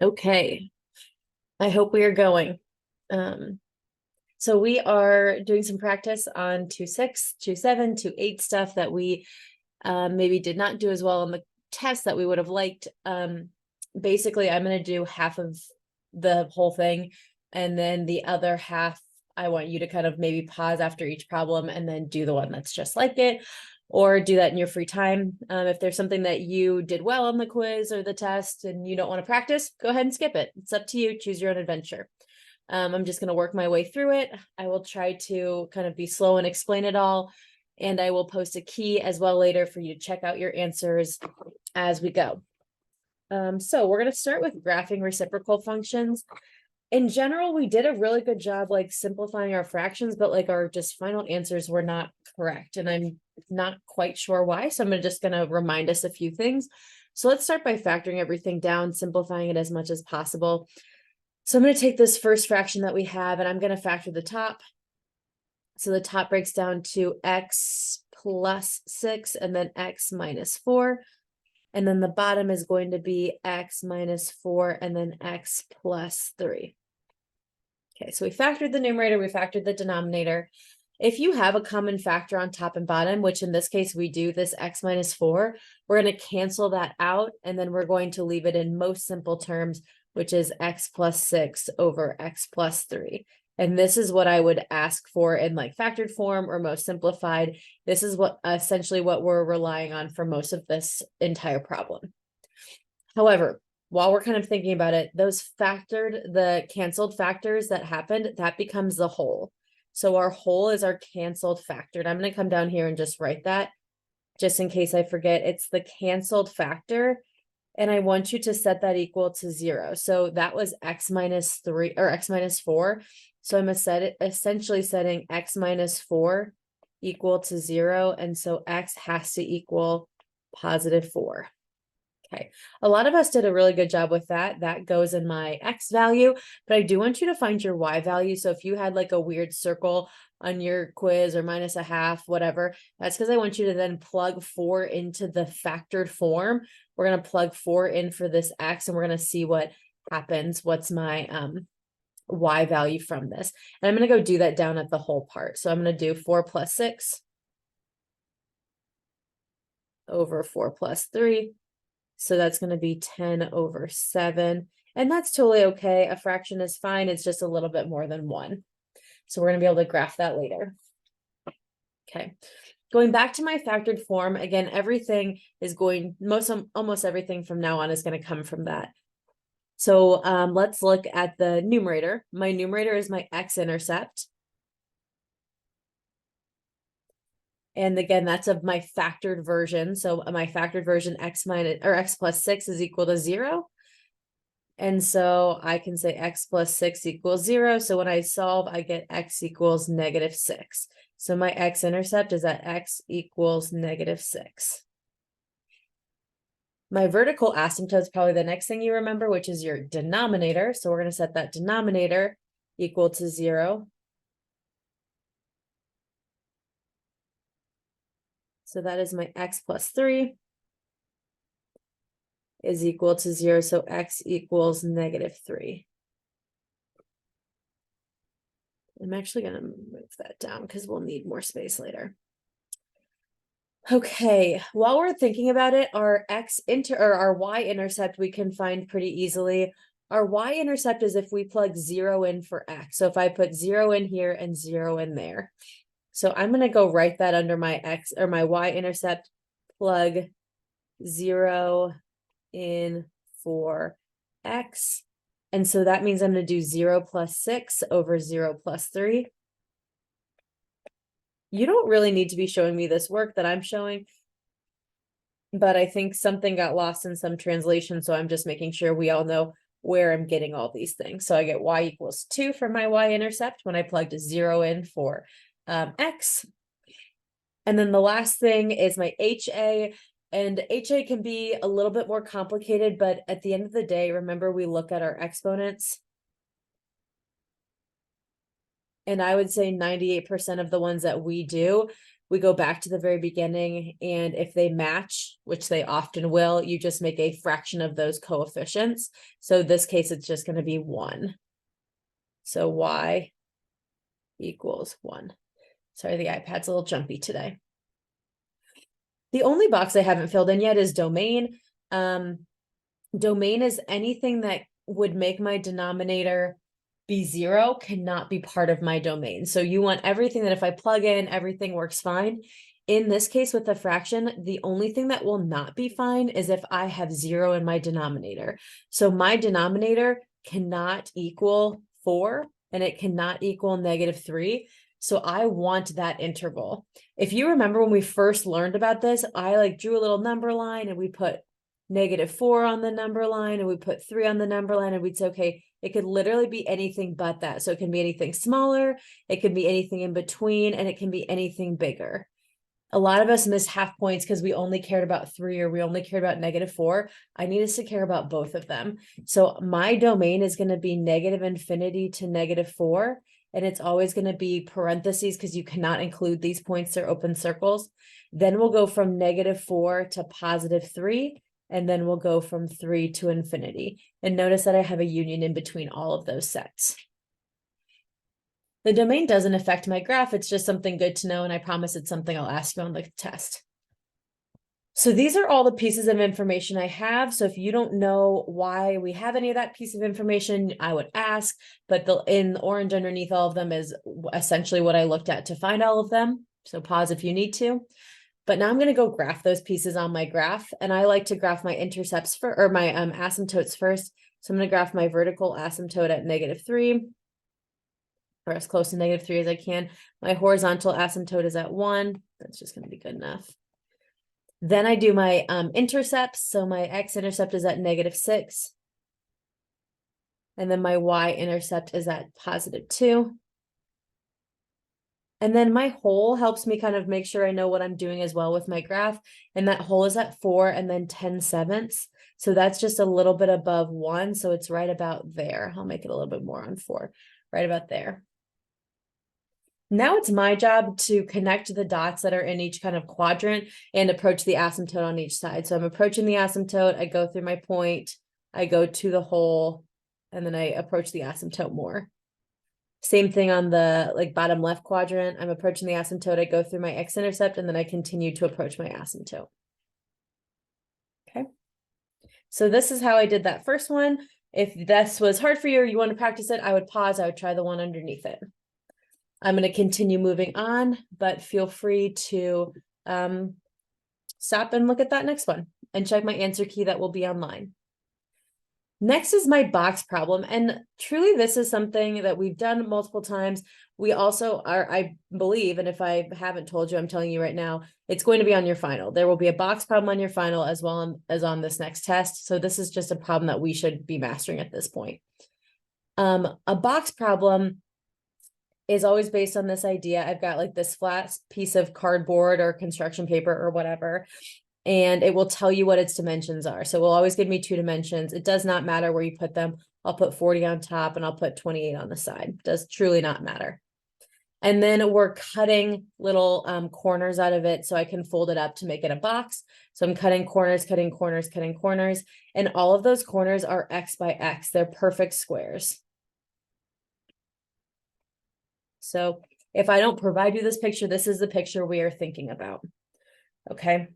Okay, I hope we are going. So we are doing some practice on 2-6, 2-7, 2-8 stuff that we maybe did not do as well on the test that we would have liked. Basically, I'm going to do half of the whole thing, and then the other half, I want you to kind of maybe pause after each problem and then do the one that's just like it, or do that in your free time. If there's something that you did well on the quiz or the test and you don't want to practice, go ahead and skip it. It's up to you. Choose your own adventure. I'm just going to work my way through it. I will try to kind of be slow and explain it all. And I will post a key as well later for you to check out your answers as we go. So we're going to start with graphing reciprocal functions. In general, we did a really good job like simplifying our fractions, but like our just final answers were not correct. And I'm not quite sure why. So I'm just going to remind us a few things. So let's start by factoring everything down, simplifying it as much as possible. So I'm going to take this first fraction that we have, and I'm going to factor the top. So the top breaks down to x plus 6 and then x minus 4. And then the bottom is going to be x minus 4 and then x plus 3. Okay, so we factored the numerator, we factored the denominator. If you have a common factor on top and bottom, which in this case we do, this x minus 4, we're going to cancel that out, and then we're going to leave it in most simple terms, which is x plus 6 over x plus 3. And this is what I would ask for in like factored form or most simplified. This is what essentially what we're relying on for most of this entire problem. However, while we're kind of thinking about it, the canceled factors that happened, that becomes the whole. So our whole is our canceled factor. And I'm going to come down here and just write that just in case I forget. It's the canceled factor. And I want you to set that equal to 0. So that was x minus 3 or x minus 4. So I'm essentially setting x minus 4 equal to 0. And so x has to equal positive 4. Okay, a lot of us did a really good job with that. That goes in my x value, but I do want you to find your y value. So if you had like a weird circle on your quiz or minus a half, whatever, that's because I want you to then plug 4 into the factored form. We're going to plug 4 in for this x, and we're going to see what happens. What's my y value from this? And I'm going to go do that down at the whole part. So I'm going to do 4 plus 6 over 4 plus 3. So that's going to be 10 over 7. And that's totally okay. A fraction is fine. It's just a little bit more than 1. So we're going to be able to graph that later. Okay. Going back to my factored form, again, everything is almost everything from now on is going to come from that. So let's look at the numerator. My numerator is my x-intercept. And again, that's of my factored version. So my factored version x plus 6 is equal to 0. And so I can say x plus 6 equals 0. So when I solve, I get x equals negative 6. So my x-intercept is at x equals negative 6. My vertical asymptote is probably the next thing you remember, which is your denominator. So we're going to set that denominator equal to 0. So that is my x plus 3 is equal to 0. So x equals negative 3. I'm actually going to move that down because we'll need more space later. Okay, while we're thinking about it, our y-intercept we can find pretty easily. Our y-intercept is if we plug 0 in for x. So if I put 0 in here and 0 in there. So I'm going to go write that under my x or my y-intercept, plug 0 in for x. And so that means I'm going to do 0 plus 6 over 0 plus 3. You don't really need to be showing me this work that I'm showing, but I think something got lost in some translation. So I'm just making sure we all know where I'm getting all these things. So I get y equals 2 for my y-intercept when I plugged 0 in for x. And then the last thing is my HA, and HA can be a little bit more complicated, but at the end of the day, remember we look at our exponents. And I would say 98% of the ones that we do, we go back to the very beginning, and if they match, which they often will, you just make a fraction of those coefficients. So in this case, it's just going to be 1. So y equals 1. Sorry, the iPad's a little jumpy today. The only box I haven't filled in yet is domain. Domain is anything that would make my denominator be 0 cannot be part of my domain. So you want everything that if I plug in, everything works fine. In this case with a fraction, the only thing that will not be fine is if I have 0 in my denominator. So my denominator cannot equal 4 and it cannot equal -3. So I want that interval. If you remember when we first learned about this, I like drew a little number line and we put -4 on the number line and we put 3 on the number line, and we'd say, okay, it could literally be anything but that. So it can be anything smaller, it can be anything in between, and it can be anything bigger. A lot of us miss half points because we only cared about 3 or we only cared about -4. I need us to care about both of them. So my domain is going to be -infinity to -4. And it's always going to be parentheses because you cannot include these points, they're open circles. Then we'll go from -4 to +3. And then we'll go from 3 to infinity. And notice that I have a union in between all of those sets. The domain doesn't affect my graph. It's just something good to know. And I promise it's something I'll ask you on the test. So these are all the pieces of information I have. So if you don't know why we have any of that piece of information, I would ask, but in orange underneath all of them is essentially what I looked at to find all of them. So pause if you need to. But now I'm going to go graph those pieces on my graph. And I like to graph my intercepts or my asymptotes first. So I'm going to graph my vertical asymptote at -3, or as close to -3 as I can. My horizontal asymptote is at 1. That's just going to be good enough. Then I do my intercepts. So my x-intercept is at -6. And then my y-intercept is at +2. And then my hole helps me kind of make sure I know what I'm doing as well with my graph. And that hole is at 4 and then 10/7. So that's just a little bit above 1. So it's right about there. I'll make it a little bit more on 4, right about there. Now it's my job to connect the dots that are in each kind of quadrant and approach the asymptote on each side. So I'm approaching the asymptote, I go through my point, I go to the hole, and then I approach the asymptote more. Same thing on the bottom left quadrant. I'm approaching the asymptote, I go through my x-intercept, and then I continue to approach my asymptote. Okay. So this is how I did that first one. If this was hard for you or you want to practice it, I would pause, I would try the one underneath it. I'm going to continue moving on, but feel free to stop and look at that next one and check my answer key that will be online. Next is my box problem. And truly, this is something that we've done multiple times. We also are, I believe, and if I haven't told you, I'm telling you right now, it's going to be on your final. There will be a box problem on your final as well as on this next test. So this is just a problem that we should be mastering at this point. A box problem is always based on this idea. I've got this flat piece of cardboard or construction paper or whatever, and it will tell you what its dimensions are. So it will always give me 2 dimensions. It does not matter where you put them. I'll put 40 on top and I'll put 28 on the side. It does truly not matter. And then we're cutting little corners out of it so I can fold it up to make it a box. So I'm cutting corners, cutting corners, cutting corners, and all of those corners are X by X. They're perfect squares. So if I don't provide you this picture, this is the picture we are thinking about. Okay.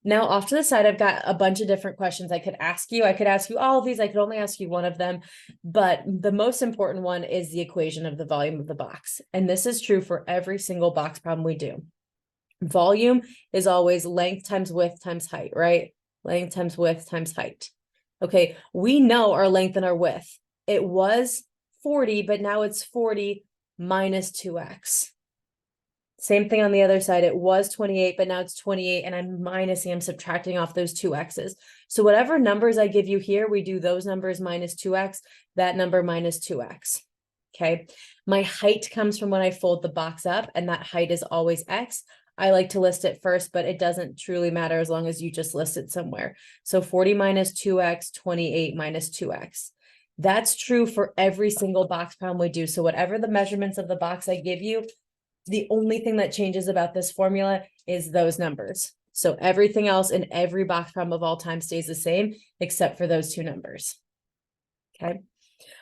Now off to the side, I've got a bunch of different questions I could ask you. I could ask you all of these. I could only ask you one of them, but the most important one is the equation of the volume of the box. And this is true for every single box problem we do. Volume is always length times width times height, right? Length times width times height. Okay. We know our length and our width. It was 40, but now it's 40 minus 2x. Same thing on the other side. It was 28, but now it's 28, and I'm subtracting off those 2x's. So whatever numbers I give you here, we do those numbers minus 2x, that number minus 2x. Okay. My height comes from when I fold the box up, and that height is always x. I like to list it first, but it doesn't truly matter as long as you just list it somewhere. So 40 minus 2x, 28 minus 2x. That's true for every single box problem we do. So whatever the measurements of the box I give you, The only thing that changes about this formula is those numbers. So everything else in every box problem of all time stays the same, except for those two numbers. Okay.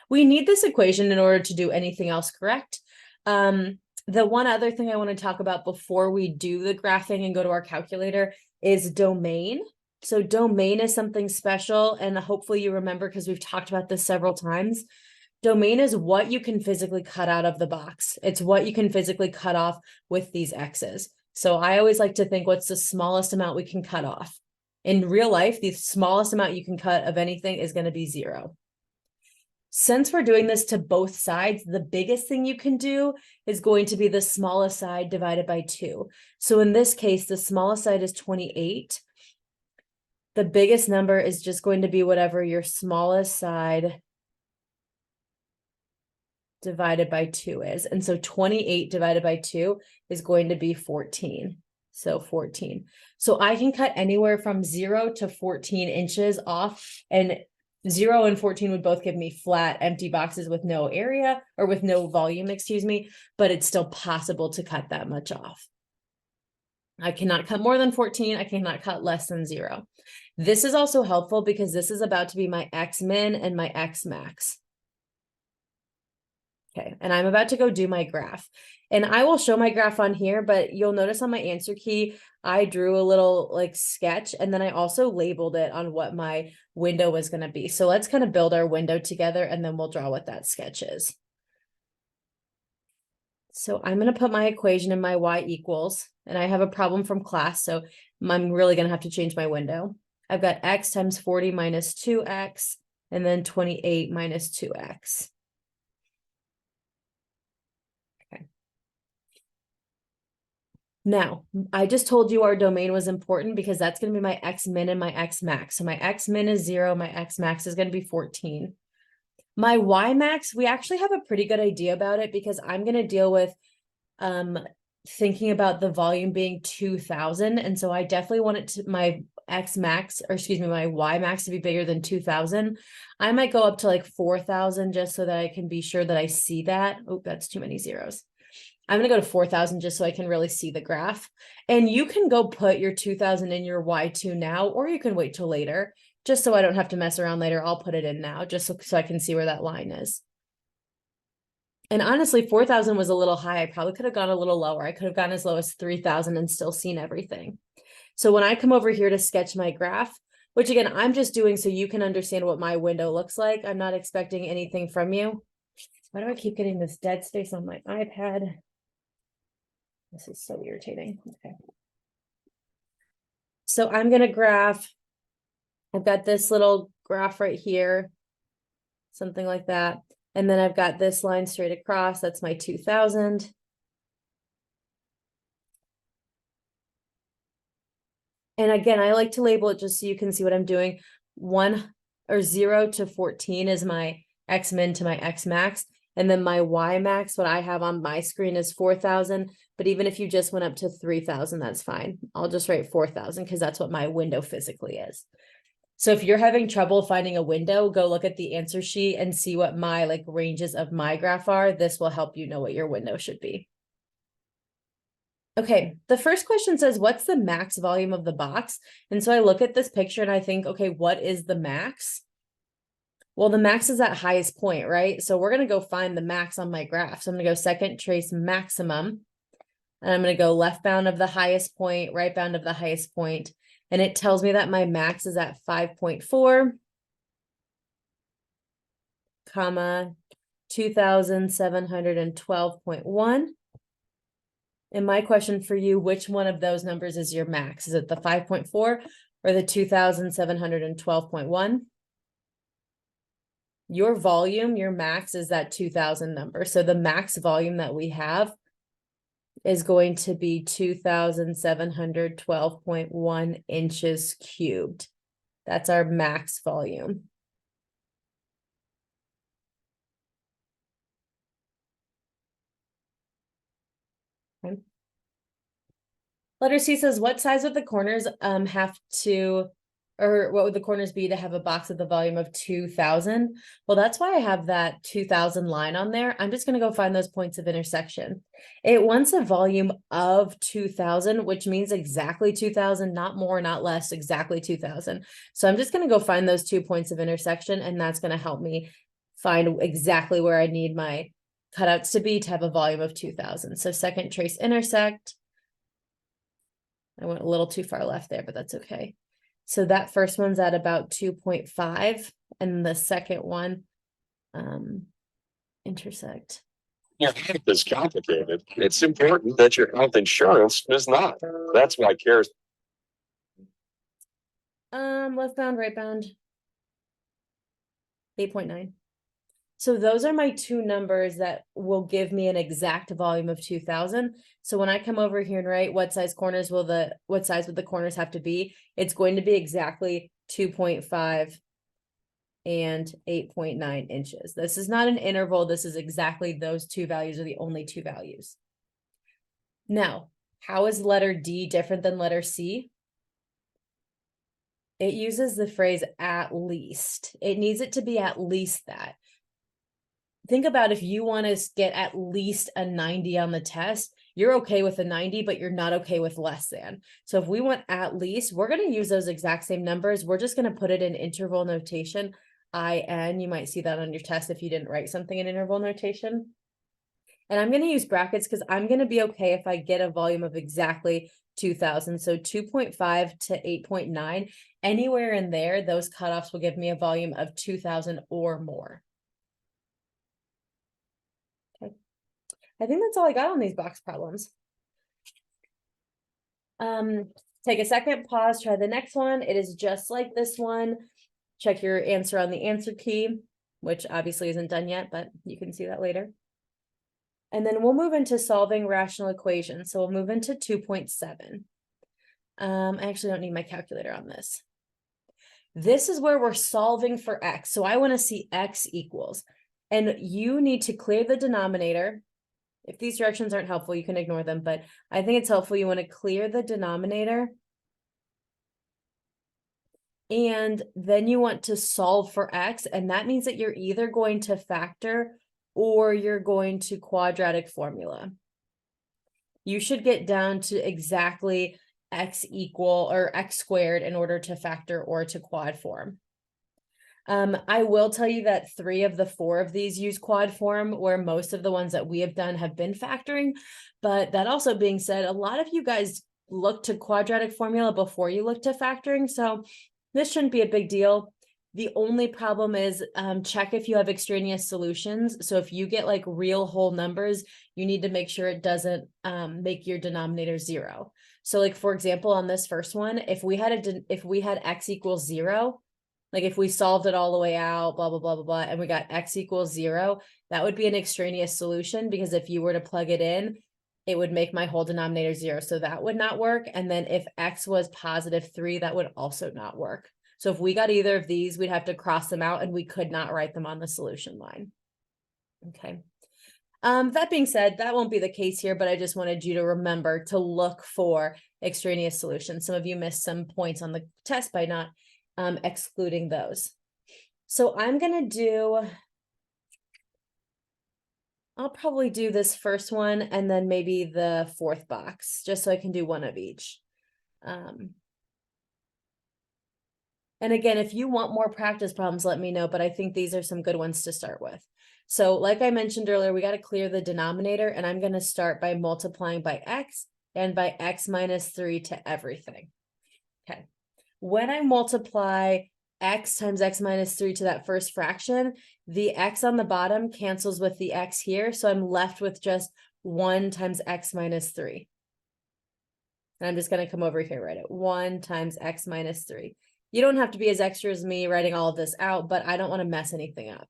We need this equation in order to do anything else correct. The one other thing I want to talk about before we do the graphing and go to our calculator is domain. So domain is something special, and hopefully you remember because we've talked about this several times. Domain is what you can physically cut out of the box. It's what you can physically cut off with these X's. So I always like to think, what's the smallest amount we can cut off? In real life, the smallest amount you can cut of anything is going to be 0. Since we're doing this to both sides, the biggest thing you can do is going to be the smallest side divided by 2. So in this case, the smallest side is 28. The biggest number is just going to be whatever your smallest side divided by 2 is. And so 28 divided by 2 is going to be 14. So 14. So I can cut anywhere from 0 to 14 inches off, and 0 and 14 would both give me flat, empty boxes with no area, or with no volume, excuse me, but it's still possible to cut that much off. I cannot cut more than 14. I cannot cut less than 0. This is also helpful because this is about to be my X min and my X max. Okay, and I'm about to go do my graph. And I will show my graph on here, but you'll notice on my answer key, I drew a little like sketch, and then I also labeled it on what my window was going to be. So let's kind of build our window together, and then we'll draw what that sketch is. So I'm going to put my equation in my y equals, and I have a problem from class, so I'm really going to have to change my window. I've got x times 40 minus 2x, and then 28 minus 2x. Now, I just told you our domain was important because that's going to be my X min and my X max. So my X min is 0, my X max is going to be 14. My Y max, we actually have a pretty good idea about it because I'm going to deal with thinking about the volume being 2,000. And so I definitely want it to, my X max, or excuse me, my Y max to be bigger than 2,000. I might go up to like 4,000 just so that I can be sure that I see that. Oh, that's too many zeros. I'm going to go to 4,000 just so I can really see the graph. And you can go put your 2,000 in your Y2 now, or you can wait till later, just so I don't have to mess around later. I'll put it in now just so I can see where that line is. And honestly, 4,000 was a little high. I probably could have gone a little lower. I could have gone as low as 3,000 and still seen everything. So when I come over here to sketch my graph, which again, I'm just doing so you can understand what my window looks like. I'm not expecting anything from you. Why do I keep getting this dead space on my iPad? This is so irritating. Okay. So I'm going to graph. I've got this little graph right here, something like that. And then I've got this line straight across. That's my 2,000. And again, I like to label it just so you can see what I'm doing. 1 or 0 to 14 is my X min to my X max. And then my Y max, what I have on my screen is 4,000. But even if you just went up to 3,000, that's fine. I'll just write 4,000 because that's what my window physically is. So if you're having trouble finding a window, go look at the answer sheet and see what my like ranges of my graph are. This will help you know what your window should be. Okay, the first question says, what's the max volume of the box? And so I look at this picture and I think, okay, what is the max? Well, the max is that highest point, right? So we're going to go find the max on my graph. So I'm going to go second trace maximum. And I'm going to go left bound of the highest point, right bound of the highest point. And it tells me that my max is at 5.4, comma, 2,712.1. And my question for you, which one of those numbers is your max? Is it the 5.4 or the 2,712.1? Your volume, your max is that 2,000 number. So the max volume that we have is going to be 2,712.1 inches cubed. That's our max volume. Okay. Letter C says, what size of the corners have to or what would the corners be to have a box with a volume of 2000? Well, that's why I have that 2000 line on there. I'm just going to go find those points of intersection. It wants a volume of 2000, which means exactly 2000, not more, not less, exactly 2000. So I'm just going to go find those 2 points of intersection, and that's going to help me find exactly where I need my cutouts to be to have a volume of 2000. So second trace intersect. I went a little too far left there, but that's okay. So that first one's at about 2.5, and the second one intersect. Your health is complicated. It's important that your health insurance is not. That's why CARES. Left bound, right bound. 8.9. So those are my two numbers that will give me an exact volume of 2000. So when I come over here and write what size would the corners have to be, it's going to be exactly 2.5 and 8.9 inches. This is not an interval. This is exactly those two values are the only two values. Now, how is letter D different than letter C? It uses the phrase at least. It needs it to be at least that. Think about if you want to get at least a 90 on the test, you're okay with a 90, but you're not okay with less than. So if we want at least, we're going to use those exact same numbers. We're just going to put it in interval notation, IN. You might see that on your test if you didn't write something in interval notation. And I'm going to use brackets because I'm going to be okay if I get a volume of exactly 2000. So 2.5 to 8.9, anywhere in there, those cutoffs will give me a volume of 2000 or more. Okay. I think that's all I got on these box problems. Take a second, pause, try the next one. It is just like this one. Check your answer on the answer key, which obviously isn't done yet, but you can see that later. And then we'll move into solving rational equations. So we'll move into 2.7. I actually don't need my calculator on this. This is where we're solving for x. So I want to see x equals. And you need to clear the denominator. If these directions aren't helpful, you can ignore them, but I think it's helpful. You want to clear the denominator. And then you want to solve for x. And that means that you're either going to factor or you're going to quadratic formula. You should get down to exactly x equal or x squared in order to factor or to quad form. I will tell you that 3 of the 4 of these use quad form, where most of the ones that we have done have been factoring. But that also being said, a lot of you guys look to quadratic formula before you look to factoring. So this shouldn't be a big deal. The only problem is check if you have extraneous solutions. So if you get like real whole numbers, you need to make sure it doesn't make your denominator 0. So like, for example, on this first one, if we had x equals 0, like if we solved it all the way out, blah, blah, blah, blah, blah, and we got x equals 0, that would be an extraneous solution, because if you were to plug it in, it would make my whole denominator 0. So that would not work. And then if x was positive 3, that would also not work. So if we got either of these, we'd have to cross them out and we could not write them on the solution line. Okay. That being said, that won't be the case here, but I just wanted you to remember to look for extraneous solutions. Some of you missed some points on the test by not excluding those. So I'm going to I'll probably do this first one and then maybe the fourth box, just so I can do one of each. And again, if you want more practice problems, let me know, but I think these are some good ones to start with. So like I mentioned earlier, we got to clear the denominator, and I'm going to start by multiplying by x and by x minus 3 to everything. Okay. When I multiply x times x minus 3 to that first fraction, the x on the bottom cancels with the x here. So I'm left with just 1 times x minus 3. And I'm just going to come over here, write it 1 times x minus 3. You don't have to be as extra as me writing all of this out, but I don't want to mess anything up.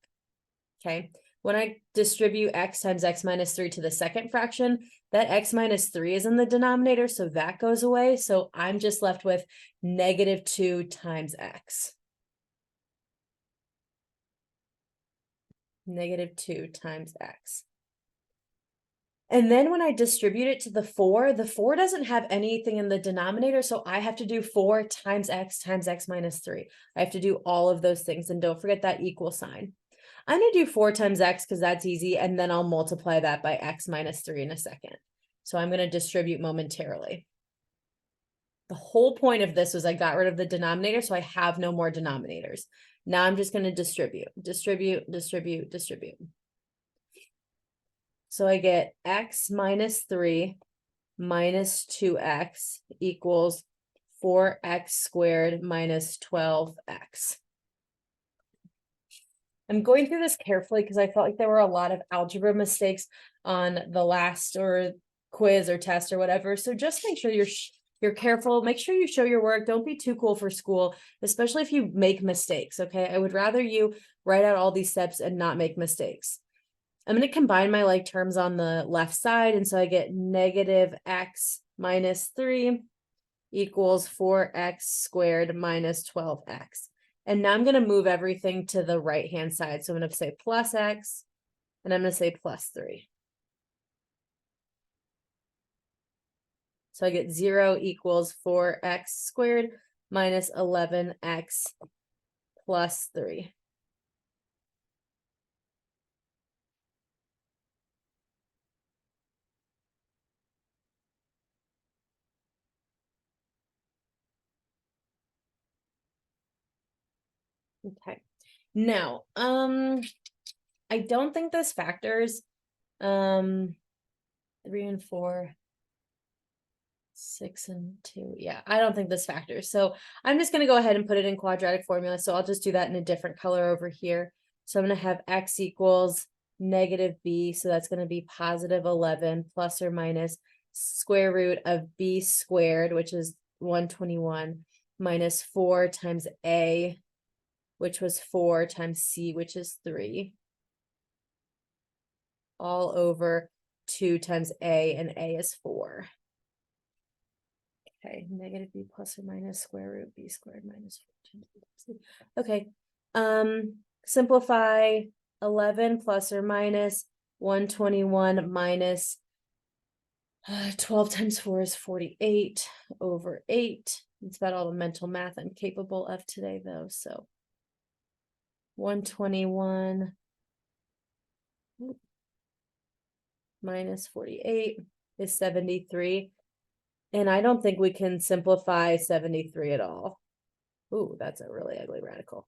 Okay. When I distribute x times x minus 3 to the second fraction, that x minus 3 is in the denominator, so that goes away. So I'm just left with negative 2 times x. Negative 2 times x. And then when I distribute it to the 4 doesn't have anything in the denominator. So I have to do 4 times x minus 3. I have to do all of those things. And don't forget that equal sign. I'm going to do 4 times x because that's easy. And then I'll multiply that by x minus 3 in a second. So I'm going to distribute momentarily. The whole point of this was I got rid of the denominator, so I have no more denominators. Now I'm just going to distribute. So I get x minus 3 minus 2x equals 4x squared minus 12x. I'm going through this carefully because I felt like there were a lot of algebra mistakes on the last or quiz or test or whatever. So just make sure you're careful. Make sure you show your work. Don't be too cool for school, especially if you make mistakes. Okay. I would rather you write out all these steps and not make mistakes. I'm going to combine my like terms on the left side. And so I get negative x minus 3 equals 4x squared minus 12x. And now I'm going to move everything to the right-hand side. So I'm going to say plus x, and I'm going to say plus 3. So I get 0 equals 4x squared minus 11x plus 3. Okay. Now, I don't think this factors 3 and 4, 6 and 2. Yeah, I don't think this factors. So I'm just going to go ahead and put it in quadratic formula. So I'll just do that in a different color over here. So I'm going to have x equals negative b. So that's going to be positive 11 plus or minus square root of b squared, which is 121, minus 4 times a, which was 4 times c, which is 3, all over 2 times a, and a is 4. Okay, negative b plus or minus square root b squared minus 14. Okay, simplify 11 plus or minus 121 minus 12 times 4 is 48 over 8. It's about all the mental math I'm capable of today, though. So 121 minus 48 is 73. And I don't think we can simplify 73 at all. Ooh, that's a really ugly radical.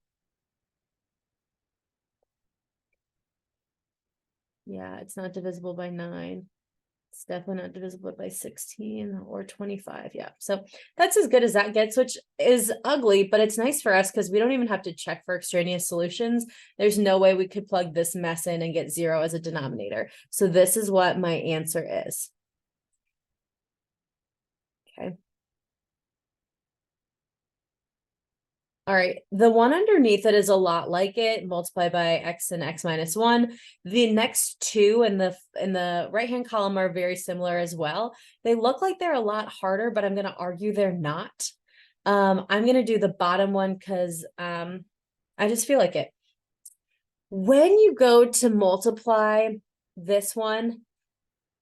Yeah, it's not divisible by 9. It's definitely not divisible by 16 or 25. Yeah, so that's as good as that gets, which is ugly, but it's nice for us because we don't even have to check for extraneous solutions. There's no way we could plug this mess in and get 0 as a denominator. So this is what my answer is. Okay. All right, the one underneath it is a lot like it, multiplied by x and x minus 1. The next two in the right-hand column are very similar as well. They look like they're a lot harder, but I'm going to argue they're not. I'm going to do the bottom one because I just feel like it. When you go to multiply this one,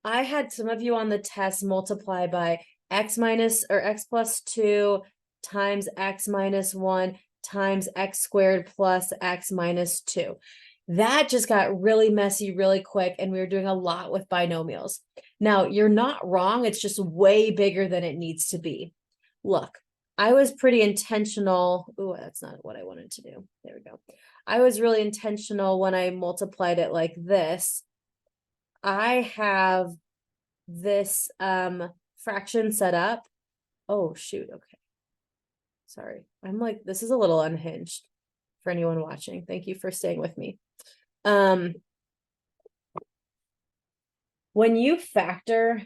I had some of you on the test multiply by x minus or x plus 2 times x minus 1 times x squared plus x minus 2. That just got really messy really quick, and we were doing a lot with binomials. Now, you're not wrong. It's just way bigger than it needs to be. Look, I was pretty intentional. Oh, that's not what I wanted to do. There we go. I was really intentional when I multiplied it like this. I have this fraction set up. Oh, shoot. Okay. Sorry. I'm like, this is a little unhinged for anyone watching. Thank you for staying with me. When you factor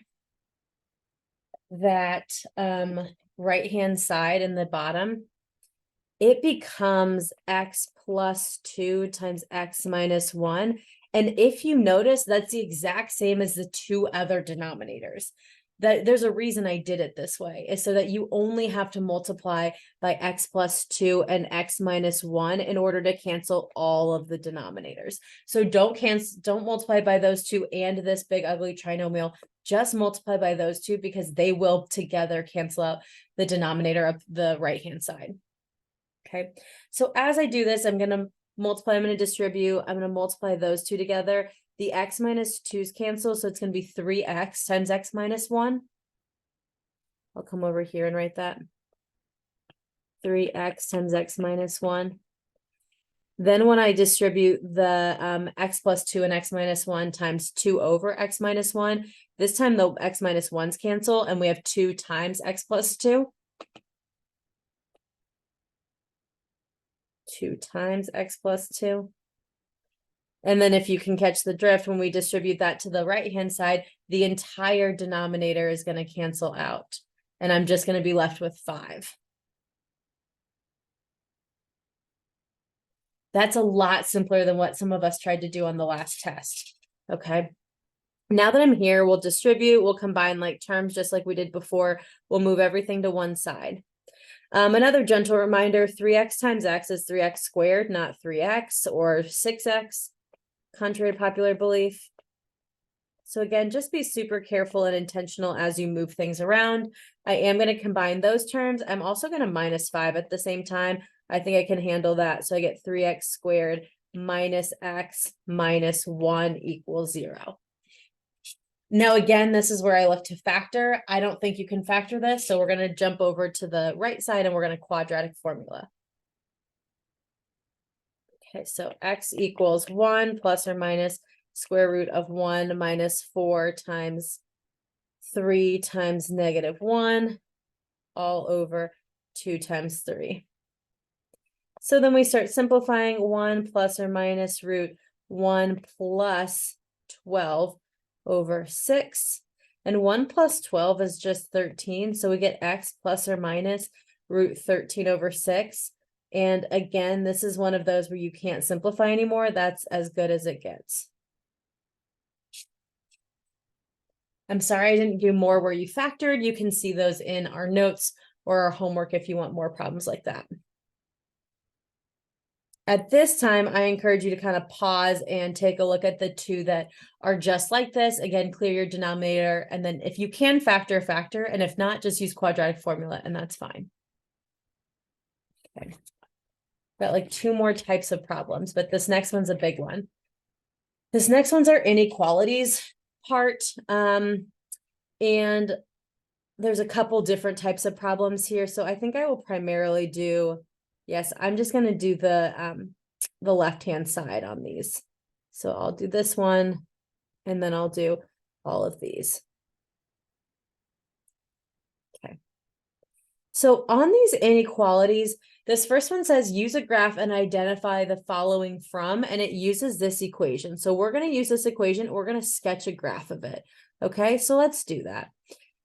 that right-hand side in the bottom, it becomes x plus 2 times x minus 1. And if you notice, that's the exact same as the two other denominators. that there's a reason I did it this way, is so that you only have to multiply by x plus 2 and x minus 1 in order to cancel all of the denominators. So don't multiply by those two and this big ugly trinomial, just multiply by those two because they will together cancel out the denominator of the right-hand side. Okay, so as I do this, I'm going to multiply, I'm going to distribute, I'm going to multiply those two together. The x minus 2's cancel, so it's going to be 3x times x minus 1. I'll come over here and write that. 3x times x minus 1. Then when I distribute the x plus 2 and x minus 1 times 2 over x minus 1, this time the x minus 1's cancel, and we have 2 times x plus 2. 2 times x plus 2. And then if you can catch the drift, when we distribute that to the right-hand side, the entire denominator is going to cancel out. And I'm just going to be left with 5. That's a lot simpler than what some of us tried to do on the last test. Okay. Now that I'm here, we'll distribute, we'll combine like terms just like we did before. We'll move everything to one side. Another gentle reminder, 3x times x is 3x squared, not 3x or 6x, contrary to popular belief. So again, just be super careful and intentional as you move things around. I am going to combine those terms. I'm also going to minus 5 at the same time. I think I can handle that. So I get 3x squared minus x minus 1 equals 0. Now, again, this is where I look to factor. I don't think you can factor this, so we're going to jump over to the right side and we're going to quadratic formula. Okay, so x equals 1 plus or minus square root of 1 minus 4 times 3 times negative 1 all over 2 times 3. So then we start simplifying. 1 plus or minus root 1 plus 12 over 6, and 1 plus 12 is just 13, so we get x plus or minus root 13 over 6. And again, this is one of those where you can't simplify anymore. That's as good as it gets. I'm sorry I didn't do more where you factored. You can see those in our notes or our homework if you want more problems like that. At this time, I encourage you to kind of pause and take a look at the two that are just like this. Again, clear your denominator, and then if you can factor, and if not, just use quadratic formula, and that's fine. Okay. Got like 2 more types of problems, but this next one's a big one. This next one's our inequalities part, and there's a couple different types of problems here. So I think I will primarily do, yes, I'm just going to do the left-hand side on these. So I'll do this one, and then I'll do all of these. Okay. So on these inequalities, this first one says use a graph and identify the following from, and it uses this equation. So we're going to use this equation. We're going to sketch a graph of it. Okay, so let's do that.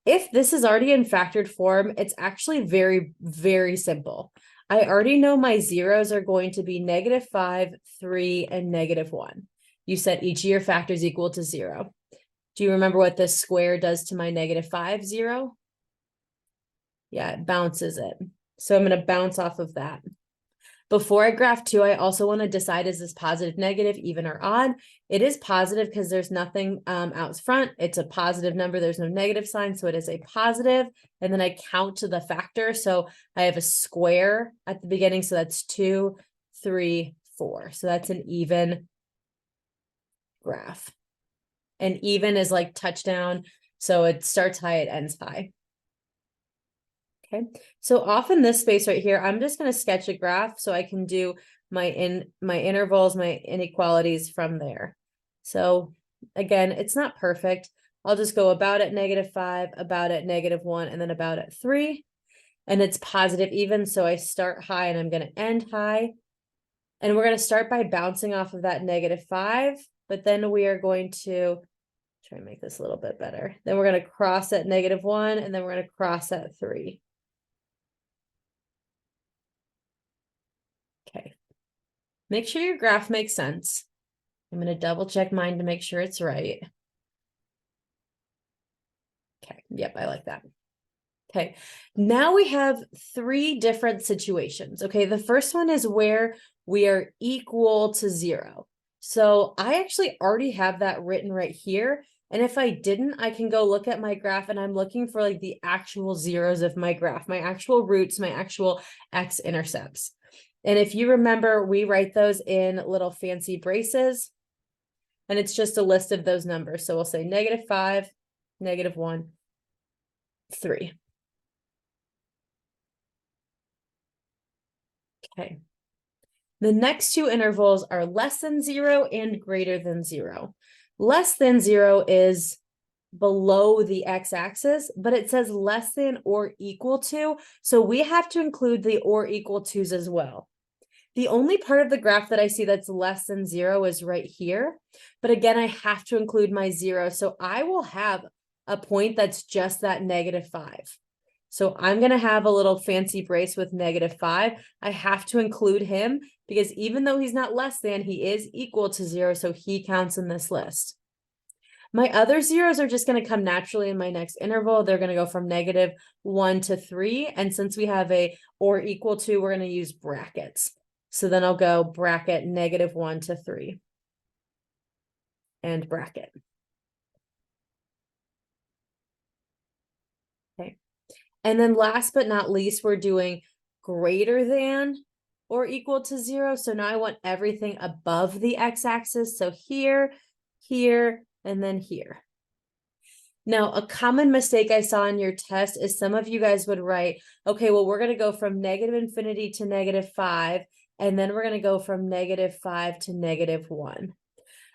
If this is already in factored form, it's actually very, very simple. I already know my zeros are going to be -5, 3, and -1. You set each of your factors equal to 0. Do you remember what this square does to my -5, 0? Yeah, it bounces it. So I'm going to bounce off of that. Before I graph 2, I also want to decide, is this positive, negative, even, or odd? It is positive because there's nothing out front. It's a positive number. There's no negative sign, so it is a positive. And then I count to the factor. So I have a square at the beginning. So that's 2, 3, 4. So that's an even graph. And even is like touchdown. So it starts high, it ends high. Okay, so off in this space right here, I'm just going to sketch a graph so I can do my intervals, my inequalities from there. So again, it's not perfect. I'll just go about at -5, about at -1, and then about at 3. And it's positive even, so I start high and I'm going to end high. And we're going to start by bouncing off of that -5, but then we are going to try and make this a little bit better. Then we're going to cross at -1, and then we're going to cross at 3. Okay, make sure your graph makes sense. I'm going to double check mine to make sure it's right. Okay, yep, I like that. Okay, now we have three different situations. Okay, the first one is where we are equal to 0. So I actually already have that written right here. And if I didn't, I can go look at my graph and I'm looking for like the actual zeros of my graph, my actual roots, my actual x-intercepts. And if you remember, we write those in little fancy braces. And it's just a list of those numbers. So we'll say -5, -1, 3. Okay. The next two intervals are less than 0 and greater than 0. Less than 0 is below the x-axis, but it says less than or equal to. So we have to include the or equal to's as well. The only part of the graph that I see that's less than 0 is right here. But again, I have to include my 0. So I will have a point that's just that -5. So I'm going to have a little fancy brace with -5. I have to include him because even though he's not less than, he is equal to 0. So he counts in this list. My other zeros are just going to come naturally in my next interval. They're going to go from -1 to 3. And since we have a or equal to, we're going to use brackets. So then I'll go bracket -1 to 3 and bracket. Okay. And then last but not least, we're doing greater than or equal to 0. So now I want everything above the x-axis. So here, here, and then here. Now, a common mistake I saw in your test is some of you guys would write, okay, well, we're going to go from -infinity to -5, and then we're going to go from -5 to -1.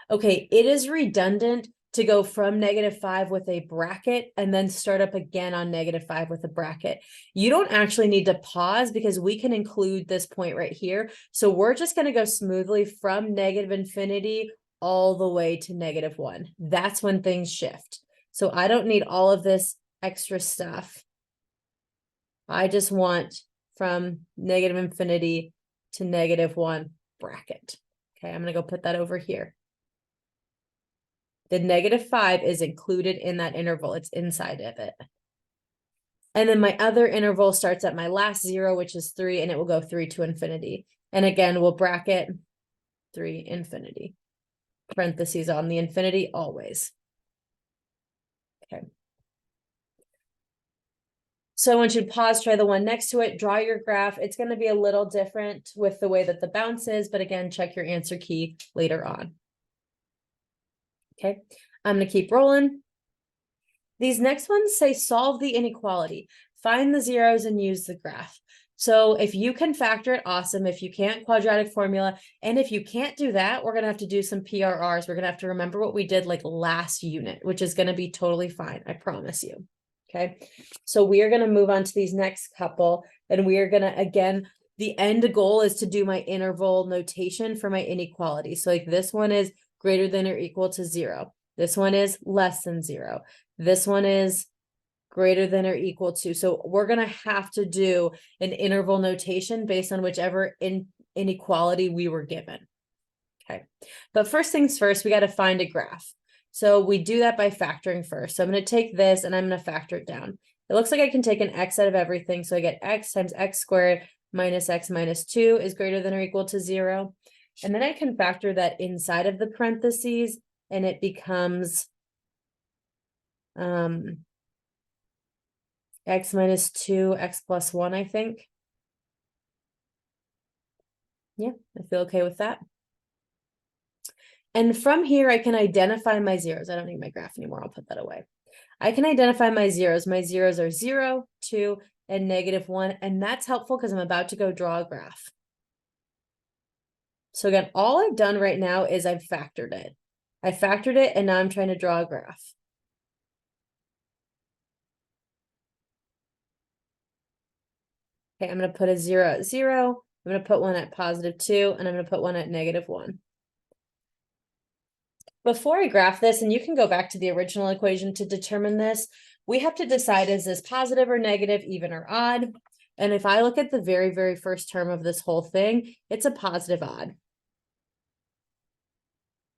Okay, it is redundant to go from -5 with a bracket and then start up again on -5 with a bracket. You don't actually need to pause because we can include this point right here. So we're just going to go smoothly from -infinity all the way to -1. That's when things shift. So I don't need all of this extra stuff. I just want from -infinity to -1 bracket. Okay, I'm going to go put that over here. The -5 is included in that interval. It's inside of it. And then my other interval starts at my last 0, which is 3, and it will go 3 to infinity. And again, we'll bracket 3 infinity. Parentheses on the infinity always. Okay. So I want you to pause, try the one next to it, draw your graph. It's going to be a little different with the way that the bounce is, but again, check your answer key later on. Okay, I'm going to keep rolling. These next ones say solve the inequality, find the zeros and use the graph. So if you can factor it, awesome. If you can't, quadratic formula. And if you can't do that, we're going to have to do some PRRs. We're going to have to remember what we did like last unit, which is going to be totally fine. I promise you. Okay, so we are going to move on to these next couple, and we are going to, again, the end goal is to do my interval notation for my inequality. So like this one is greater than or equal to 0. This one is less than 0. This one is greater than or equal to. So we're going to have to do an interval notation based on whichever inequality we were given. Okay, but first things first, we got to find a graph. So we do that by factoring first. So I'm going to take this and I'm going to factor it down. It looks like I can take an x out of everything. So I get x times x squared minus x minus 2 is greater than or equal to 0. And then I can factor that inside of the parentheses and it becomes x minus 2, x plus 1, I think. Yeah, I feel okay with that. And from here, I can identify my zeros. I don't need my graph anymore. I'll put that away. I can identify my zeros. My zeros are 0, 2, and -1. And that's helpful because I'm about to go draw a graph. So again, all I've done right now is I've factored it. I factored it, and now I'm trying to draw a graph. Okay, I'm going to put a 0 at 0. I'm going to put one at +2, and I'm going to put one at -1. Before I graph this, and you can go back to the original equation to determine this, we have to decide, is this positive or negative, even or odd? And if I look at the very, very first term of this whole thing, it's a positive odd.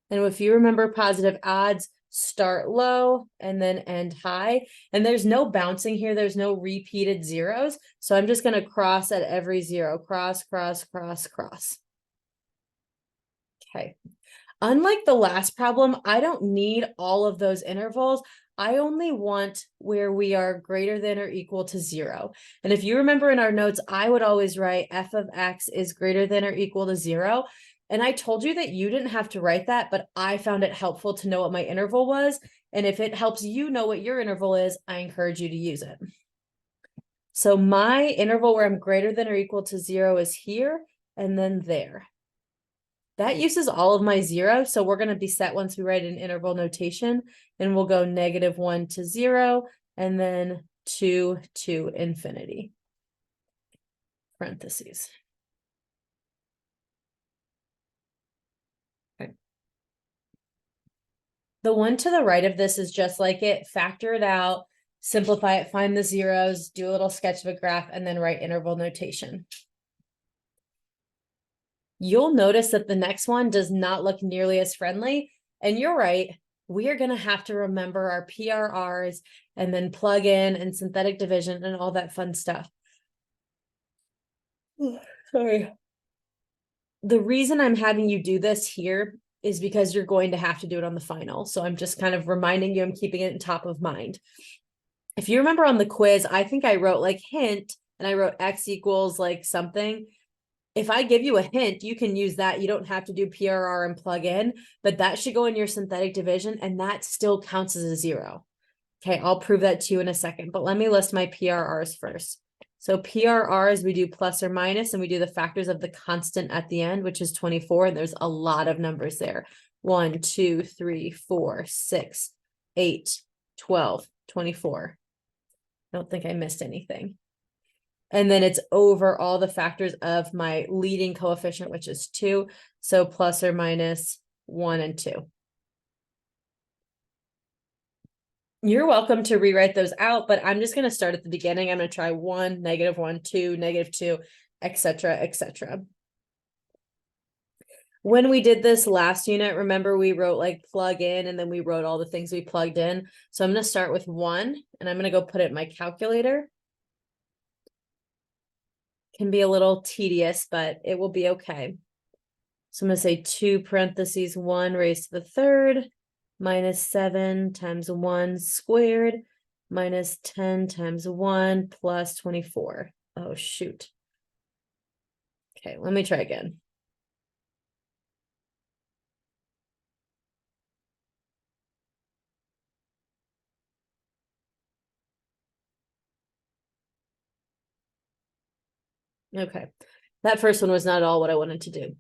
And if you remember positive odds, start low and then end high. And there's no bouncing here. There's no repeated zeros. So I'm just going to cross at every zero. Cross, cross, cross, cross. Okay. Unlike the last problem, I don't need all of those intervals. I only want where we are greater than or equal to 0. And if you remember in our notes, I would always write f of x is greater than or equal to 0. And I told you that you didn't have to write that, but I found it helpful to know what my interval was. And if it helps you know what your interval is, I encourage you to use it. So my interval where I'm greater than or equal to 0 is here and then there. That uses all of my zero, so we're going to be set once we write an interval notation, and we'll go -1 to 0, and then 2 to infinity. Parentheses. Okay. The one to the right of this is just like it. Factor it out, simplify it, find the zeros, do a little sketch of a graph, and then write interval notation. You'll notice that the next one does not look nearly as friendly. And you're right, we are going to have to remember our PRRs and then plug in and synthetic division and all that fun stuff. Sorry. The reason I'm having you do this here is because you're going to have to do it on the final. So I'm just kind of reminding you, I'm keeping it in top of mind. If you remember on the quiz, I think I wrote like hint and I wrote x equals like something. If I give you a hint, you can use that. You don't have to do PRR and plug in, but that should go in your synthetic division and that still counts as a 0. Okay, I'll prove that to you in a second, but let me list my PRRs first. So PRRs, we do plus or minus, and we do the factors of the constant at the end, which is 24. And there's a lot of numbers there. 1, 2, 3, 4, 6, 8, 12, 24. I don't think I missed anything. And then it's over all the factors of my leading coefficient, which is 2. So plus or minus 1 and 2. You're welcome to rewrite those out, but I'm just going to start at the beginning. I'm going to try 1, -1, 2, -2, etc., etc. When we did this last unit, remember we wrote like plug in and then we wrote all the things we plugged in. So I'm going to start with 1 and I'm going to go put it in my calculator. Can be a little tedious, but it will be okay. So I'm going to say 2 parentheses 1 raised to the 3rd minus 7 times 1 squared minus 10 times 1 plus 24. Oh, shoot. Okay, let me try again. Okay, that first one was not at all what I wanted to do,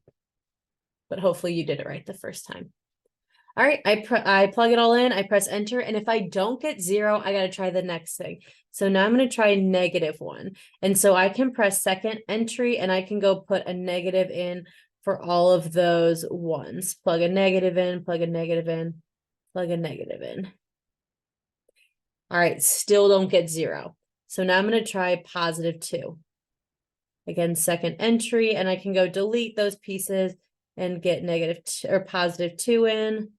but hopefully you did it right the first time. All right, I plug it all in, I press enter, and if I don't get 0, I got to try the next thing. So now I'm going to try -1. And so I can press second entry and I can go put a negative in for all of those ones. Plug a negative in, plug a negative in, plug a negative in. All right, still don't get 0. So now I'm going to try +2. Again, second entry, and I can go delete those pieces and get -2 or +2 in.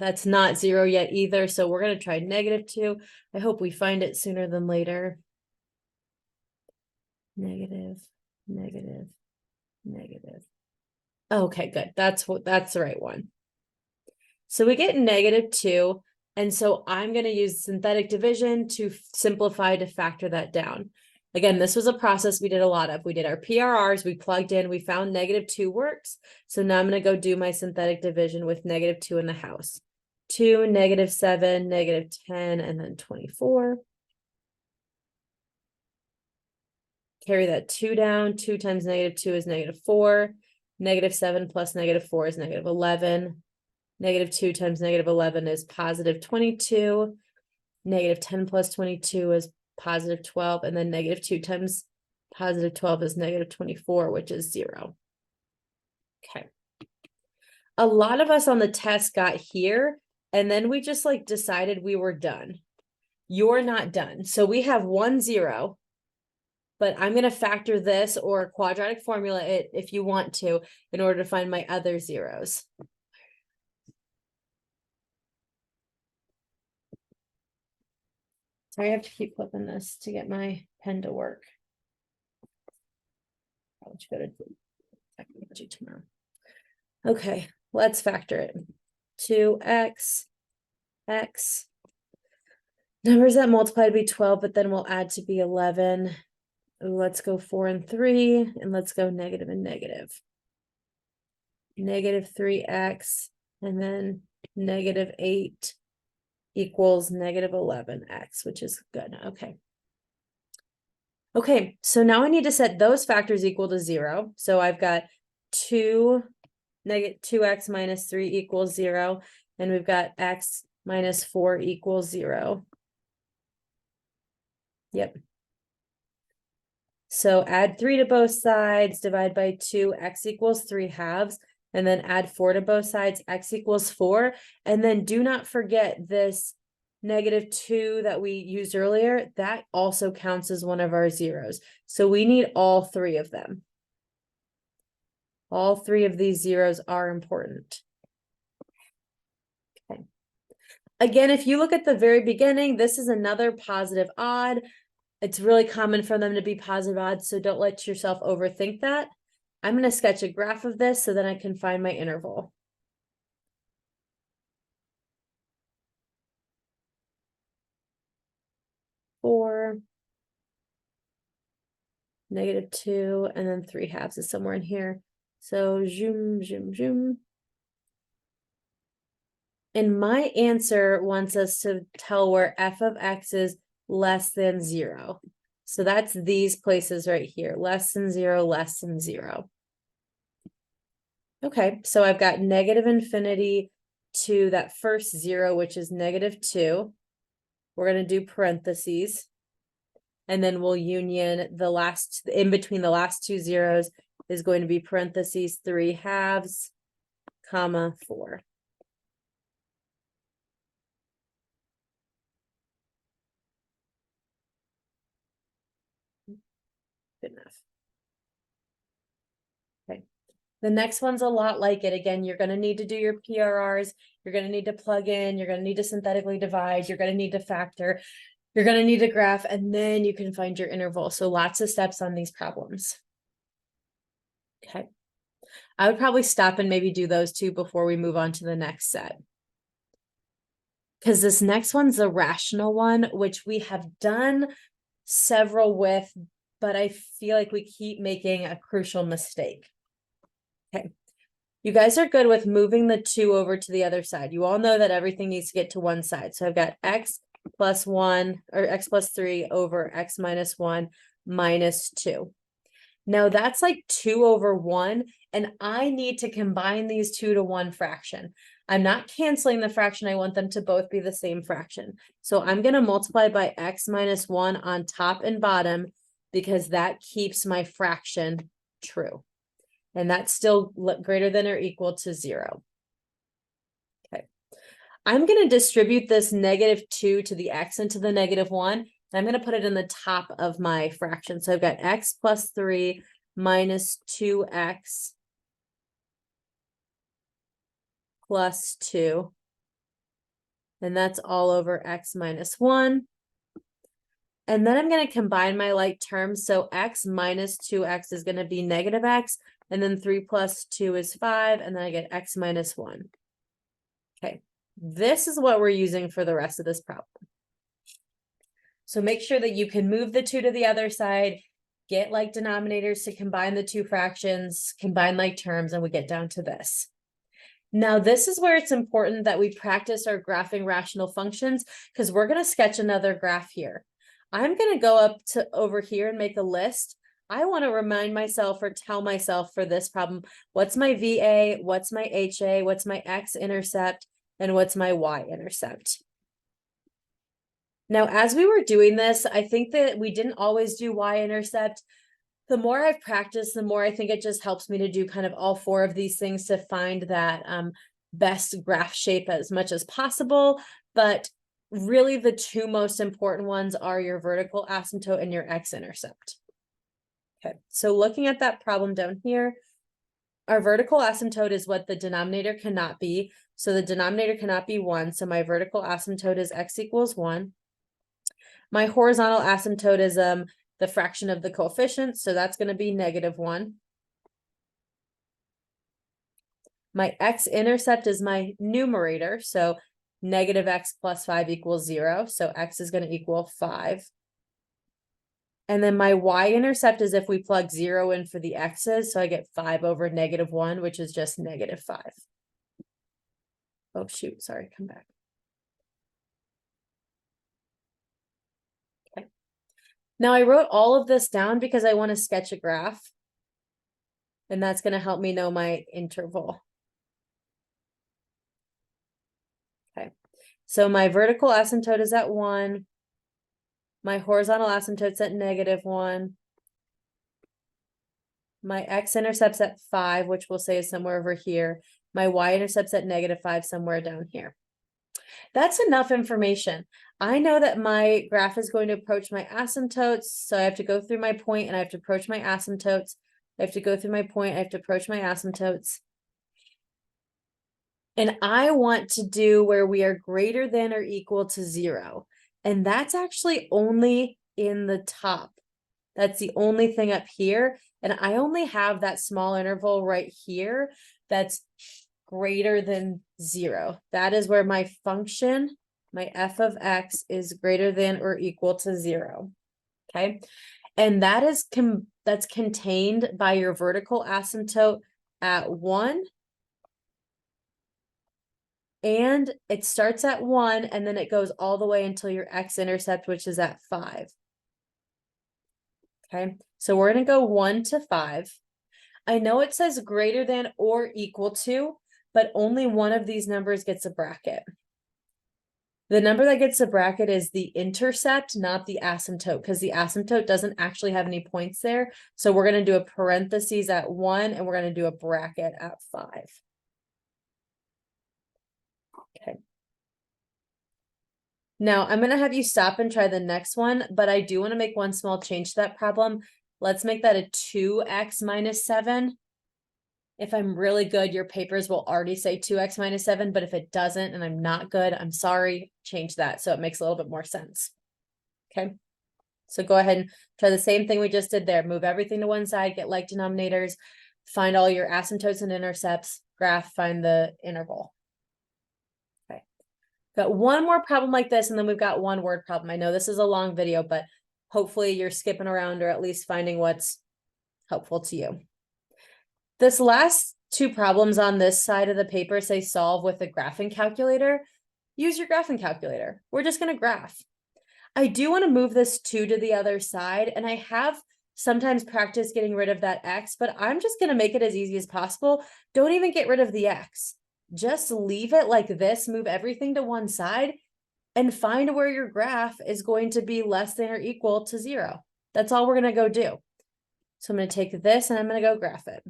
That's not 0 yet either, so we're going to try -2. I hope we find it sooner than later. Negative, negative, negative. Okay, good. That's the right one. So we get -2, and so I'm going to use synthetic division to simplify to factor that down. Again, this was a process we did a lot of. We did our PRRs, we plugged in, we found -2 works. So now I'm going to go do my synthetic division with -2 in the house. 2, -7, -10, and then 24. Carry that 2 down. 2 times -2 is -4. -7 plus -4 is -11. -2 times -11 is +22. -10 plus 22 is +12, and then -2 times +12 is -24, which is 0. Okay. A lot of us on the test got here, and then we just like decided we were done. You're not done. So we have 1 0, but I'm going to factor this or quadratic formula it if you want to in order to find my other zeros. Sorry, I have to keep flipping this to get my pen to work. I'll go to technology tomorrow. Okay, let's factor it. 2x, x. Numbers that multiply to be 12, but then we'll add to be 11. Let's go 4 and 3, and let's go negative and negative. Negative 3x, and then negative 8 equals negative 11x, which is good. Okay. Okay, so now I need to set those factors equal to 0. So I've got 2x minus 3 equals 0, and we've got x minus 4 equals 0. Yep. So add 3 to both sides, divide by 2, x equals 3 halves, and then add 4 to both sides, x equals 4. And then do not forget this negative 2 that we used earlier, that also counts as one of our zeros. So we need all 3 of them. All 3 of these zeros are important. Okay. Again, if you look at the very beginning, this is another positive odd. It's really common for them to be positive odds, so don't let yourself overthink that. I'm going to sketch a graph of this so then I can find my interval. Four, negative 2, and then 3 halves is somewhere in here. So zoom, zoom, zoom. And my answer wants us to tell where f of x is less than 0. So that's these places right here, less than 0, less than 0. Okay, so I've got negative infinity to that first 0, which is negative 2. We're going to do parentheses. And then we'll union the last, in between the last 2 zeros is going to be parentheses 3 halves, comma 4. Good enough. Okay. The next one's a lot like it. Again, you're going to need to do your PRRs. You're going to need to plug in. You're going to need to synthetically divide. You're going to need to factor. You're going to need to graph, and then you can find your interval. So lots of steps on these problems. Okay. I would probably stop and maybe do those 2 before we move on to the next set. Because this next one's a rational one, which we have done several with, but I feel like we keep making a crucial mistake. Okay. You guys are good with moving the 2 over to the other side. You all know that everything needs to get to one side. So I've got x plus 1 or x plus 3 over x minus 1 minus 2. Now that's like 2 over 1, and I need to combine these 2 to one fraction. I'm not canceling the fraction. I want them to both be the same fraction. So I'm going to multiply by x minus 1 on top and bottom because that keeps my fraction true. And that's still greater than or equal to 0. Okay. I'm going to distribute this negative 2 to the x into the negative 1. I'm going to put it in the top of my fraction. So I've got x plus 3 minus 2x plus 2. And that's all over x minus 1. And then I'm going to combine my like terms. So x minus 2x is going to be negative x. And then 3 plus 2 is 5. And then I get x minus 1. Okay. This is what we're using for the rest of this problem. So make sure that you can move the 2 to the other side, get like denominators to combine the 2 fractions, combine like terms, and we get down to this. Now, this is where it's important that we practice our graphing rational functions because we're going to sketch another graph here. I'm going to go up to over here and make a list. I want to remind myself or tell myself for this problem, what's my VA, what's my HA, what's my x-intercept, and what's my y-intercept. Now, as we were doing this, I think that we didn't always do y-intercept. The more I've practiced, the more I think it just helps me to do kind of all 4 of these things to find that best graph shape as much as possible. But really the 2 most important ones are your vertical asymptote and your x-intercept. Okay, so looking at that problem down here, our vertical asymptote is what the denominator cannot be. So the denominator cannot be 1. So my vertical asymptote is x equals 1. My horizontal asymptote is the fraction of the coefficient, so that's going to be -1. My x-intercept is my numerator, so -x plus 5 equals 0, so x is going to equal 5. And then my y-intercept is if we plug 0 in for the x's, so I get 5 over -1, which is just -5. Oh, shoot, sorry, come back. Okay. Now I wrote all of this down because I want to sketch a graph. And that's going to help me know my interval. Okay, so my vertical asymptote is at 1. My horizontal asymptote's at -1. My x-intercept's at 5, which we'll say is somewhere over here. My y-intercept's at -5, somewhere down here. That's enough information. I know that my graph is going to approach my asymptotes, so I have to go through my point and I have to approach my asymptotes. I have to go through my point, I have to approach my asymptotes. And I want to do where we are greater than or equal to 0. And that's actually only in the top. That's the only thing up here. And I only have that small interval right here that's greater than 0. That is where my function, my f of x, is greater than or equal to 0. Okay. And that is that's contained by your vertical asymptote at 1. And it starts at 1 and then it goes all the way until your x-intercept, which is at 5. Okay, so we're going to go 1 to 5. I know it says greater than or equal to, but only one of these numbers gets a bracket. The number that gets a bracket is the intercept, not the asymptote, because the asymptote doesn't actually have any points there. So we're going to do a parentheses at 1 and we're going to do a bracket at 5. Okay. Now I'm going to have you stop and try the next one, but I do want to make one small change to that problem. Let's make that a 2x minus 7. If I'm really good, your papers will already say 2x minus 7, but if it doesn't and I'm not good, I'm sorry, change that so it makes a little bit more sense. Okay, so go ahead and try the same thing we just did there. Move everything to one side, get like denominators, find all your asymptotes and intercepts, graph, find the interval. Okay, got one more problem like this, and then we've got one word problem. I know this is a long video, but hopefully you're skipping around or at least finding what's helpful to you. This last two problems on this side of the paper say solve with a graphing calculator. Use your graphing calculator. We're just going to graph. I do want to move this 2 to the other side, and I have sometimes practiced getting rid of that x, but I'm just going to make it as easy as possible. Don't even get rid of the x. Just leave it like this, move everything to one side, and find where your graph is going to be less than or equal to 0. That's all we're going to go do. So I'm going to take this and I'm going to go graph it.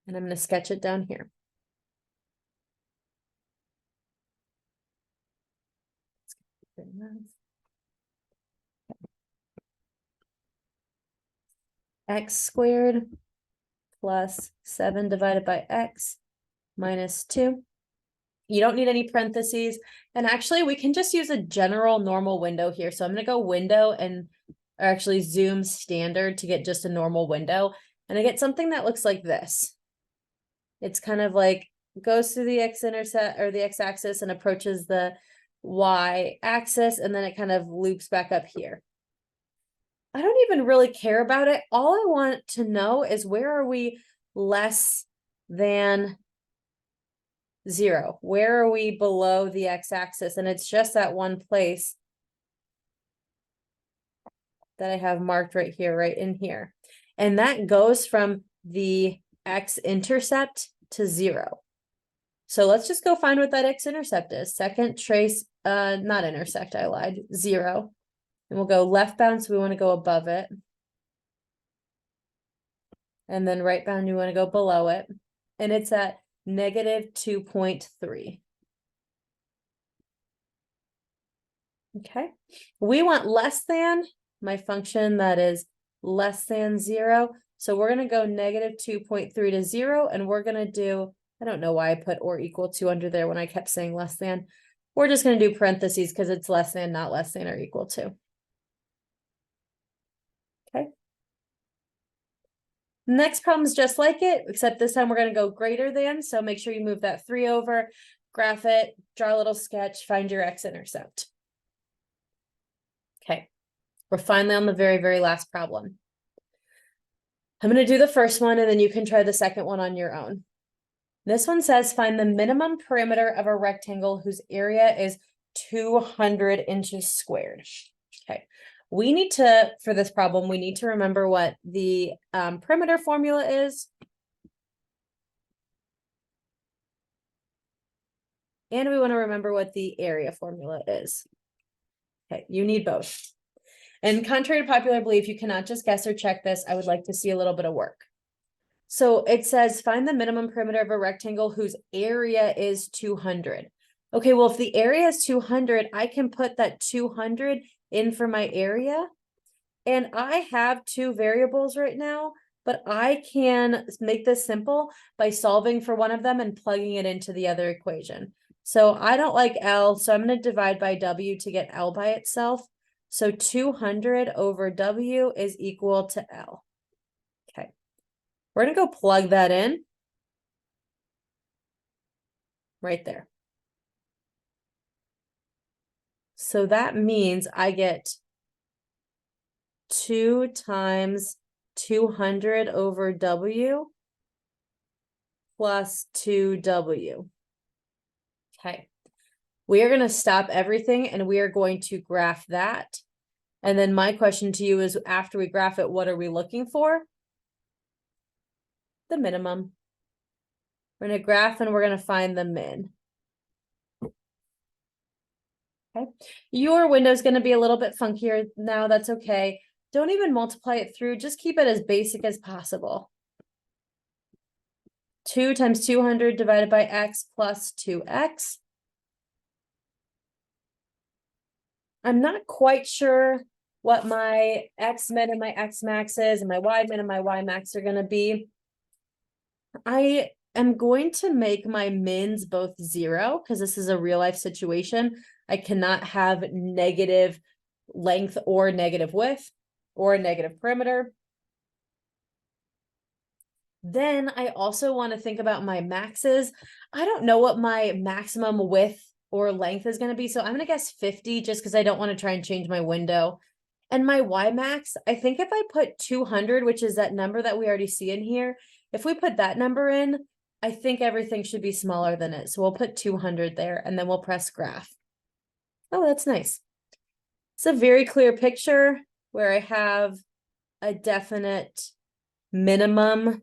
And I'm going to sketch it down here. X squared plus 7 divided by x minus 2. You don't need any parentheses. And actually, we can just use a general normal window here. So I'm going to go window and actually zoom standard to get just a normal window. And I get something that looks like this. It's kind of like goes through the x-intercept or the x-axis and approaches the y-axis, and then it kind of loops back up here. I don't even really care about it. All I want to know is where are we less than 0? Where are we below the x-axis? And it's just that one place that I have marked right here, right in here. And that goes from the x-intercept to 0. So let's just go find what that x-intercept is. Second trace, not intersect, I lied, 0. And we'll go left bound, so we want to go above it. And then right bound, you want to go below it. And it's at -2.3. Okay, we want less than my function that is less than 0. So we're going to go -2.3 to 0, and we're going to do, I don't know why I put or equal to under there when I kept saying less than. We're just going to do parentheses because it's less than, not less than, or equal to. Okay. Next problem is just like it, except this time we're going to go greater than. So make sure you move that 3 over, graph it, draw a little sketch, find your x-intercept. Okay. We're finally on the very, very last problem. I'm going to do the first one and then you can try the second one on your own. This one says find the minimum perimeter of a rectangle whose area is 200 inches squared. Okay. We need to, for this problem, we need to remember what the perimeter formula is. And we want to remember what the area formula is. Okay, you need both. And contrary to popular belief, you cannot just guess or check this. I would like to see a little bit of work. So it says find the minimum perimeter of a rectangle whose area is 200. Okay, well, if the area is 200, I can put that 200 in for my area. And I have two variables right now, but I can make this simple by solving for one of them and plugging it into the other equation. So I don't like L, so I'm going to divide by W to get L by itself. So 200 over W is equal to L. Okay. We're going to go plug that in. Right there. So that means I get 2 times 200 over W plus 2W. Okay. We are going to stop everything and we are going to graph that. And then my question to you is, after we graph it, what are we looking for? The minimum. We're going to graph and we're going to find the min. Okay. Your window is going to be a little bit funkier now. That's okay. Don't even multiply it through. Just keep it as basic as possible. 2 times 200 divided by x plus 2x. I'm not quite sure what my x min and my x max is, and my y min and my y max are going to be. I am going to make my mins both 0 because this is a real life situation. I cannot have negative length or negative width or a negative perimeter. Then I also want to think about my maxes. I don't know what my maximum width or length is going to be. So I'm going to guess 50 just because I don't want to try and change my window. And my Y max, I think if I put 200, which is that number that we already see in here, if we put that number in, I think everything should be smaller than it. So we'll put 200 there and then we'll press graph. Oh, that's nice. It's a very clear picture where I have a definite minimum.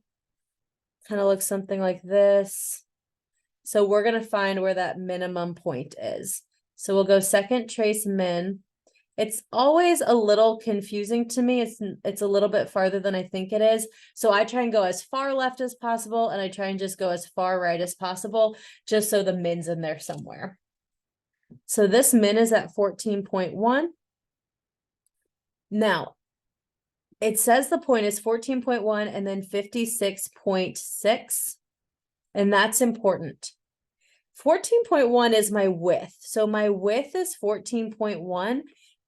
Kind of looks something like this. So we're going to find where that minimum point is. So we'll go second trace min. It's always a little confusing to me. It's a little bit farther than I think it is. So I try and go as far left as possible, and I try and just go as far right as possible, just so the min's in there somewhere. So this min is at 14.1. Now, it says the point is 14.1 and then 56.6. And that's important. 14.1 is my width. So my width is 14.1.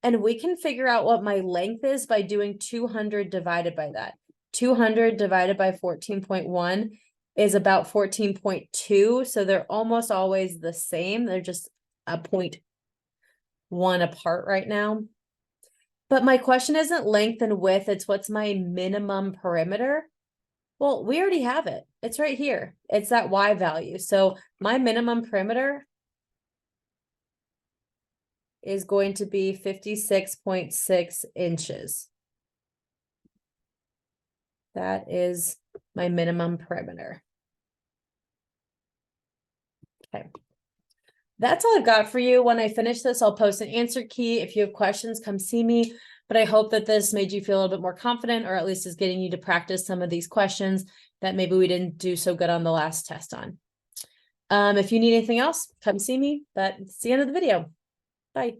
And we can figure out what my length is by doing 200 divided by that. 200 divided by 14.1 is about 14.2. So they're almost always the same. They're just a 0.1 apart right now. But my question isn't length and width. It's what's my minimum perimeter. Well, we already have it. It's right here. It's that Y value. So my minimum perimeter is going to be 56.6 inches. That is my minimum perimeter. Okay. That's all I've got for you. When I finish this, I'll post an answer key. If you have questions, come see me. But I hope that this made you feel a little bit more confident, or at least is getting you to practice some of these questions that maybe we didn't do so good on the last test on. If you need anything else, come see me. But it's the end of the video. Bye.